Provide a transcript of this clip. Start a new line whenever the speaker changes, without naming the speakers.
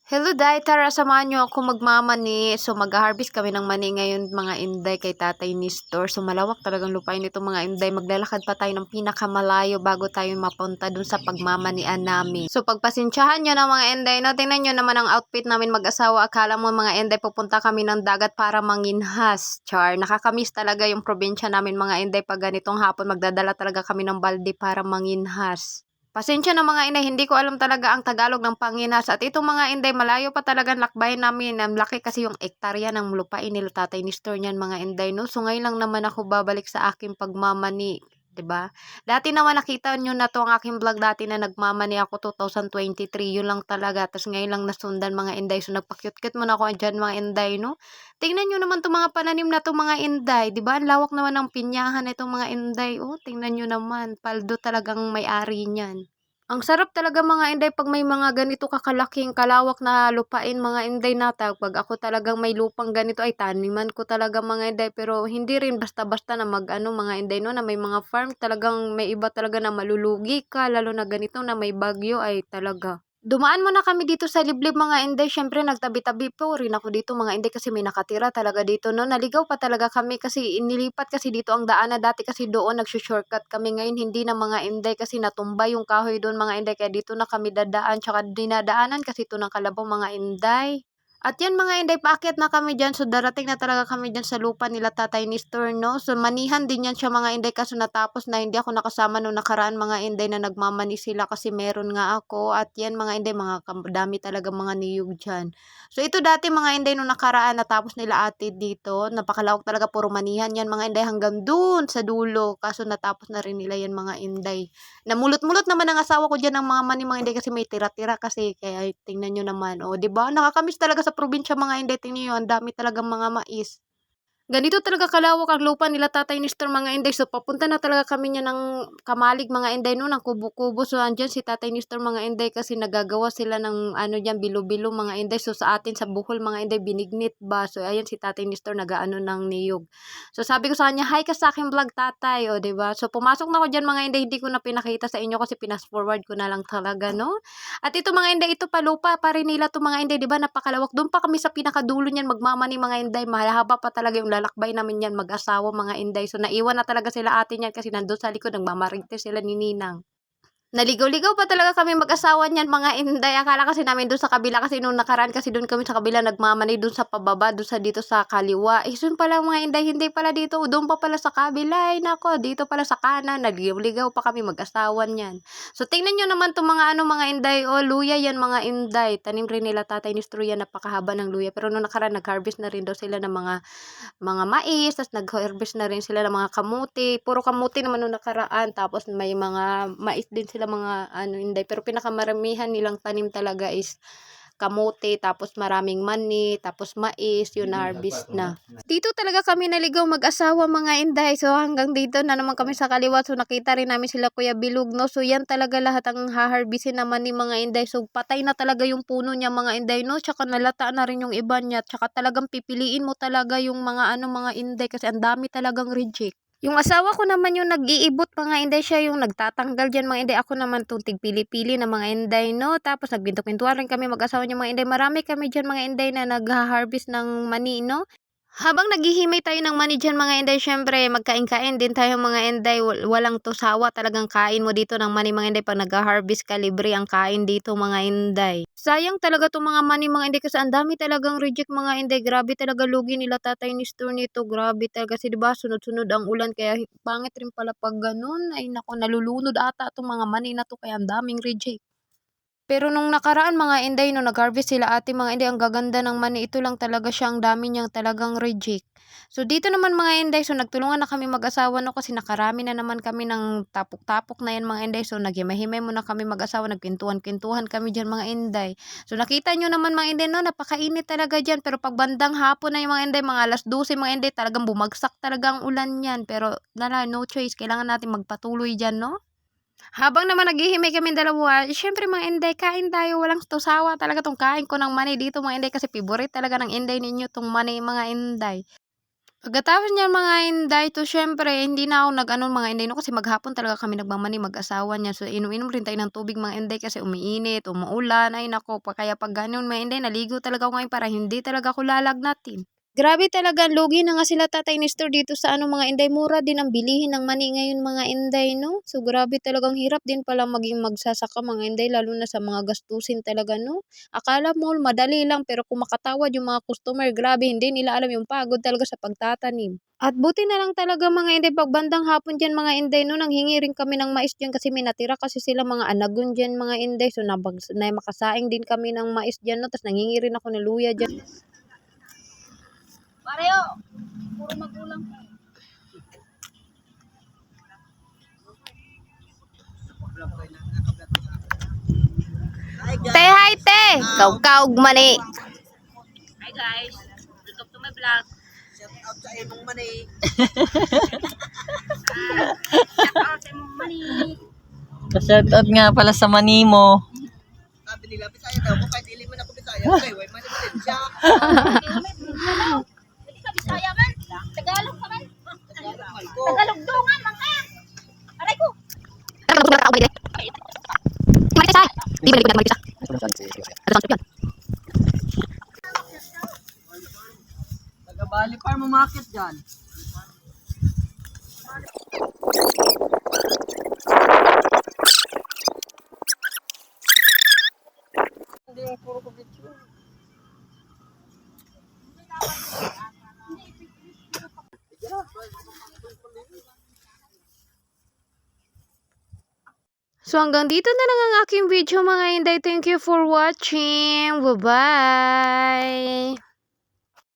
Hello day, tara samahan niyo ako magmamani. So mag-harvest kami ng mani ngayon mga inday kay Tatay Nestor. So malawak talagang lupain nito mga inday. Maglalakad pa tayo ng pinakamalayo bago tayo mapunta dun sa pagmamanian namin. So pagpasensyahan niyo na mga inday, no? Tingnan niyo naman ang outfit namin mag-asawa. Akala mo mga inday pupunta kami ng dagat para manginhas. Char, nakakamiss talaga yung probinsya namin mga inday. Pag ganitong hapon magdadala talaga kami ng balde para manginhas. Pasensya na mga inay, hindi ko alam talaga ang Tagalog ng panginas. At itong mga inday, malayo pa talaga lakbay namin. Ang laki kasi yung ektarya ng lupain nila Tatay Nestor niyan mga inday, no? So ngayon lang naman ako babalik sa aking pagmamani. 'Di ba? Dati naman nakita nyo na to ang aking vlog dati na nagmamani ako 2023. Yun lang talaga. Tapos ngayon lang nasundan mga inday. So nagpa-cute-cute muna ako dyan mga inday, no? Tingnan nyo naman to mga pananim na to mga inday. 'Di ba? Ang lawak naman ng pinyahan itong mga inday. Oh, tingnan nyo naman. Paldo talagang may-ari niyan. Ang sarap talaga mga inday pag may mga ganito kakalaking kalawak na lupain mga inday natag. Pag ako talagang may lupang ganito ay taniman ko talaga mga inday. Pero hindi rin basta-basta na mag ano mga inday no na may mga farm talagang may iba talaga na malulugi ka lalo na ganito na may bagyo ay talaga. Dumaan muna kami dito sa liblib mga inday. Syempre nagtabi-tabi po rin ako dito mga inday kasi may nakatira talaga dito no. Naligaw pa talaga kami kasi inilipat kasi dito ang daan na dati kasi doon nagsushortcut kami. Ngayon hindi na mga inday kasi natumba yung kahoy doon mga inday. Kaya dito na kami dadaan tsaka dinadaanan kasi ito ng kalabaw mga inday. At yan mga inday, paakyat na kami dyan. So darating na talaga kami dyan sa lupa nila Tatay Nestor, no? So manihan din yan siya mga inday kaso natapos na hindi ako nakasama nung nakaraan mga inday na nagmamani sila kasi meron nga ako. At yan mga inday, mga dami talaga mga niyog dyan. So ito dati mga inday nung nakaraan natapos nila ate dito. Napakalawak talaga puro manihan yan mga inday hanggang dun sa dulo. Kaso natapos na rin nila yan mga inday. Namulot-mulot naman ang asawa ko diyan ng mga mani mga inday kasi may tira-tira kasi kaya tingnan niyo naman. Oh, 'di ba? Nakakamiss talaga sa probinsya mga inday. Tingnan niyo, ang dami talagang mga mais. Ganito talaga kalawak ang lupa nila Tatay Nestor mga inday. So papunta na talaga kami niya ng Kamalig mga inday no ng kubo-kubo. So andyan si Tatay Nestor mga inday kasi nagagawa sila ng ano diyan bilo-bilo mga inday. So sa atin sa Bohol mga inday binignit ba. So ayan si Tatay Nestor nagaano ng niyog. So sabi ko sa kanya, "Hi ka sa aking vlog tatay." O 'di ba? So pumasok na ako diyan mga inday, hindi ko na pinakita sa inyo kasi pinas forward ko na lang talaga no. At ito mga inday, ito pa lupa pa rin nila to mga inday, 'di ba? Napakalawak. Doon pa kami sa pinakadulo niyan magmamani mga inday. Mahaba pa talaga yung lalakbay namin yan mag-asawa mga inday. So naiwan na talaga sila ate niyan kasi nandun sa likod nagmamarintes sila ni Ninang. Naligaw-ligaw pa talaga kami mag-asawa niyan mga inday. Akala kasi namin doon sa kabila kasi nung nakaraan kasi doon kami sa kabila nagmamani doon sa pababa, doon sa dito sa kaliwa. Eh, doon pala mga inday, hindi pala dito. Doon pa pala sa kabila. Ay, nako, dito pala sa kanan. Naligaw-ligaw pa kami mag-asawa niyan. So, tingnan nyo naman itong mga ano mga inday. O, luya yan mga inday. Tanim rin nila Tatay Nestor yan. Napakahaba ng luya. Pero nung nakaraan, nag-harvest na rin daw sila ng mga mais, tas nag-harvest na rin sila ng mga kamuti. Puro kamuti naman nung nakaraan. Tapos may mga mais din sila mga ano inday. Pero pinakamaramihan nilang tanim talaga is kamote, tapos maraming mani, tapos mais, yun na harvest na. Dito talaga kami naligaw mag-asawa mga inday. So hanggang dito na naman kami sa kaliwa. So nakita rin namin sila Kuya Bilog, no? So yan talaga lahat ang haharbisin naman ni mga inday. So patay na talaga yung puno niya mga inday, no? Tsaka nalata na rin yung iba niya. Tsaka talagang pipiliin mo talaga yung mga ano mga inday kasi ang dami talagang reject. Yung asawa ko naman yung nag-iibot mga inday, siya yung nagtatanggal diyan mga inday. Ako naman tong tigpili-pili na mga inday, no? Tapos nagbinto-bintuan rin kami mag-asawa niya mga inday. Marami kami diyan mga inday na nag-harvest ng mani, no? Habang naghihimay tayo ng mani diyan mga inday, syempre magkain-kain din tayo mga inday. Walang tusawa talagang kain mo dito ng mani mga inday. Pag nag-harvest ka, libre ang kain dito mga inday. Sayang talaga itong mga mani mga inday kasi ang dami talagang reject mga inday. Grabe talaga lugi nila Tatay Nestor nito. Grabe talaga kasi diba sunod-sunod ang ulan kaya pangit rin pala pag ganun. Ay nako, nalulunod ata itong mga mani na to kaya ang daming reject. Pero nung nakaraan mga inday, nung nag-harvest sila ate mga inday, ang gaganda ng mani. Ito lang talaga siya, ang dami niyang talagang reject. So dito naman mga inday, so nagtulungan na kami mag-asawa no kasi nakarami na naman kami ng tapok-tapok na yan mga inday. So naghimay-himay muna kami mag-asawa, nagpintuhan-pintuhan kami dyan mga inday. So nakita nyo naman mga inday no, napakainit talaga dyan. Pero pag bandang hapon na yung mga inday, mga alas 12 mga inday, talagang bumagsak talaga ang ulan yan. Pero no choice, kailangan natin magpatuloy dyan no. Habang naman naghihimay kaming dalawa, siyempre mga inday, kain tayo. Walang tusawa talaga tong kain ko ng mani dito mga inday kasi favorite talaga ng inday ninyo tong mani mga inday. Pagkatapos niyan mga inday, to syempre hindi na ako nag-ano mga inday no kasi maghapon talaga kami nagmamani mag-asawa niya. So inom-inom rin tayo ng tubig mga inday kasi umiinit, umuulan. Ay nako, kaya pag gano'n mga inday, naligo talaga ako ngayon para hindi talaga ako lalagnatin. Grabe talaga, lugi na nga sila Tatay Nestor dito sa ano mga inday, mura din ang bilihin ng mani ngayon mga inday, no? So grabe talagang hirap din pala maging magsasaka mga inday, lalo na sa mga gastusin talaga, no? Akala mo madali lang pero kung makatawad yung mga customer, grabe hindi nila alam yung pagod talaga sa pagtatanim. At buti na lang talaga mga inday, pag bandang hapon dyan mga inday, no, nanghingi rin kami ng mais dyan kasi may natira kasi sila mga anagon dyan mga inday. So makasaing din kami ng mais dyan, no, tapos nanghingi rin ako ng luya dyan.
Pareho. Puro magulang ka.
Te, hi te! Kaug-kaug mani.
Hi guys. Welcome to my vlog.
Shout out sa imong mani.
Shout out sa imong mani.
Shoutout nga pala sa mani mo.
Sabi nila, Bisaya daw ko, kahit dili man ako Bisaya. Okay, way man din siya.
Hindi ka Bisaya man. Tagalog ka man.
Tagalog ko.
Tagalog dongan man ka. Aray ko.
Taga-Bali Farm Market dyan. Hindi yung puro ko video.
So hanggang dito na lang ang aking video mga inday. Thank you for watching. Bye-bye!